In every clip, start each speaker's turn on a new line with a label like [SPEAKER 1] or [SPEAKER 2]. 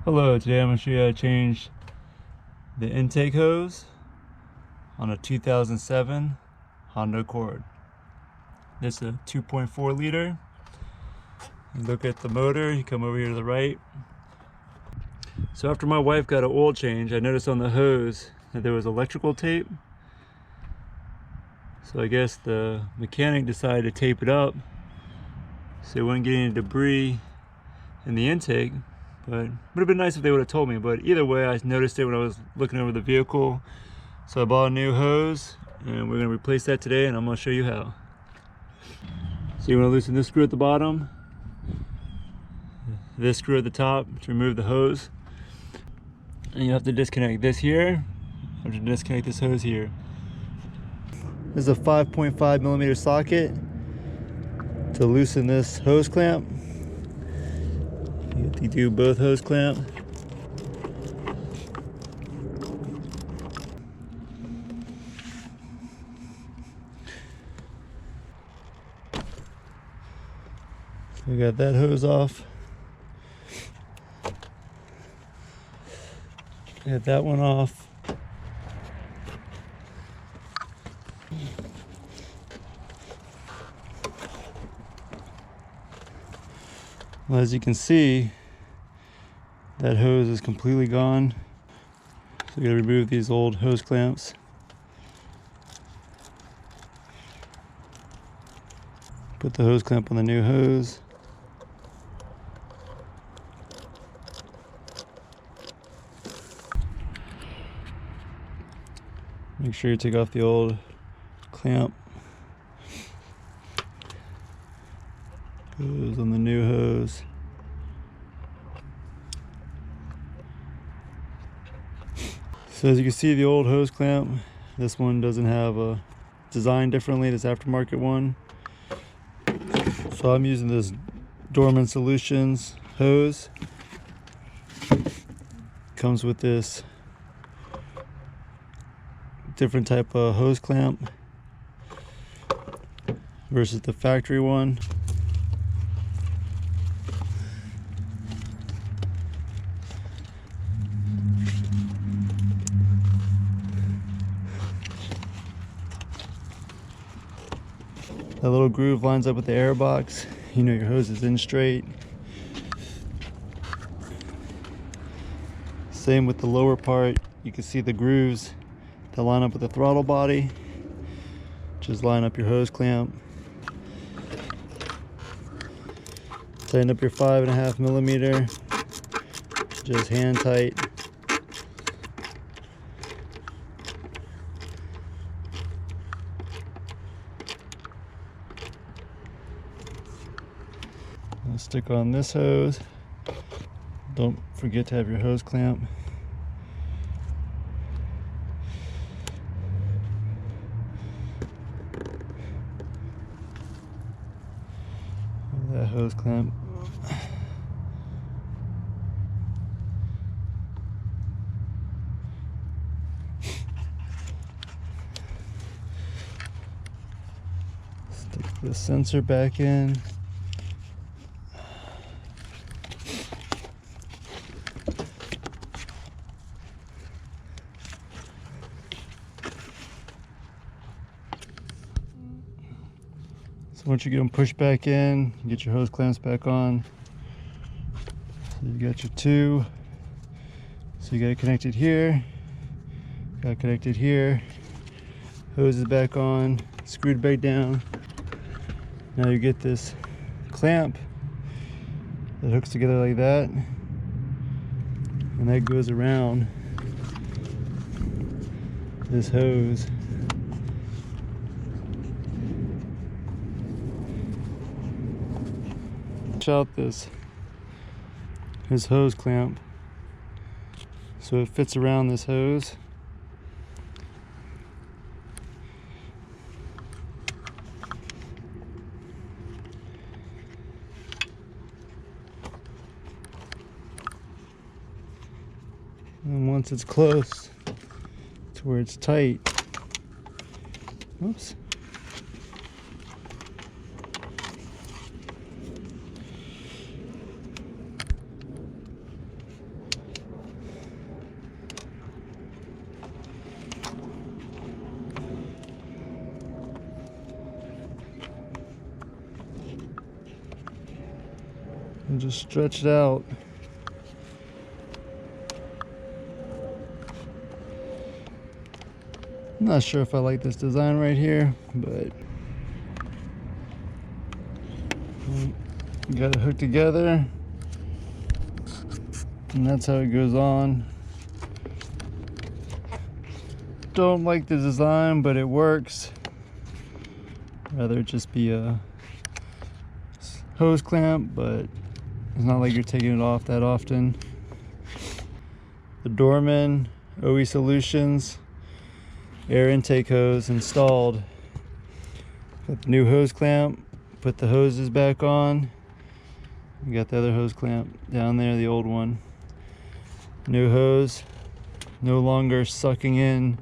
[SPEAKER 1] Hello, today I'm going to show you how to change the intake hose on a 2007 Honda Accord. This is a 2.4 liter. You look at the motor, you come over here to the right. So after my wife got an oil change, I noticed on the hose that there was electrical tape. So I guess the mechanic decided to tape it up so it wouldn't get any debris in the intake. But it would have been nice if they would have told me, but either way I noticed it when I was looking over the vehicle. So I bought a new hose and we're going to replace that today, and I'm going to show you how. So you want to loosen this screw at the bottom, this screw at the top to remove the hose, and you have to disconnect this here. You have to disconnect this hose here. This is a 5.5 millimeter socket to loosen this hose clamp. You have to do both hose clamp. So we got that hose off. Got that one off. Well, as you can see, that hose is completely gone. So we gotta remove these old hose clamps. Put the hose clamp on the new hose. Make sure you take off the old clamp. Goes on the new hose. So as you can see, the old hose clamp, this one doesn't have a design differently, this aftermarket one. So I'm using this Dorman Solutions hose. Comes with this different type of hose clamp versus the factory one. That little groove lines up with the air box. You know your hose is in straight. Same with the lower part. You can see the grooves that line up with the throttle body. Just line up your hose clamp. Tighten up your 5.5 millimeter. Just hand tight. Stick on this hose. Don't forget to have your hose clamp. That hose clamp. Stick the sensor back in. So once you get them pushed back in, you get your hose clamps back on. So you got your two. So you got it connected here. Got it connected here. Hose is back on, screwed back down. Now you get this clamp that hooks together like that. And that goes around this hose. Out this hose clamp so it fits around this hose. And once it's close to where it's tight, oops, and just stretch it out. I'm not sure if I like this design right here, but you got it hooked together, and that's how it goes on. Don't like the design, but it works. Rather it just be a hose clamp, but it's not like you're taking it off that often. The Dorman OE Solutions air intake hose installed. Got the new hose clamp, put the hoses back on. You got the other hose clamp down there, the old one. New hose, no longer sucking in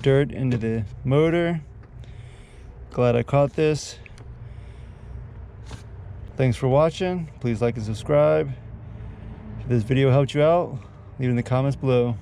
[SPEAKER 1] dirt into the motor. Glad I caught this. Thanks for watching. Please like and subscribe. If this video helped you out, leave it in the comments below.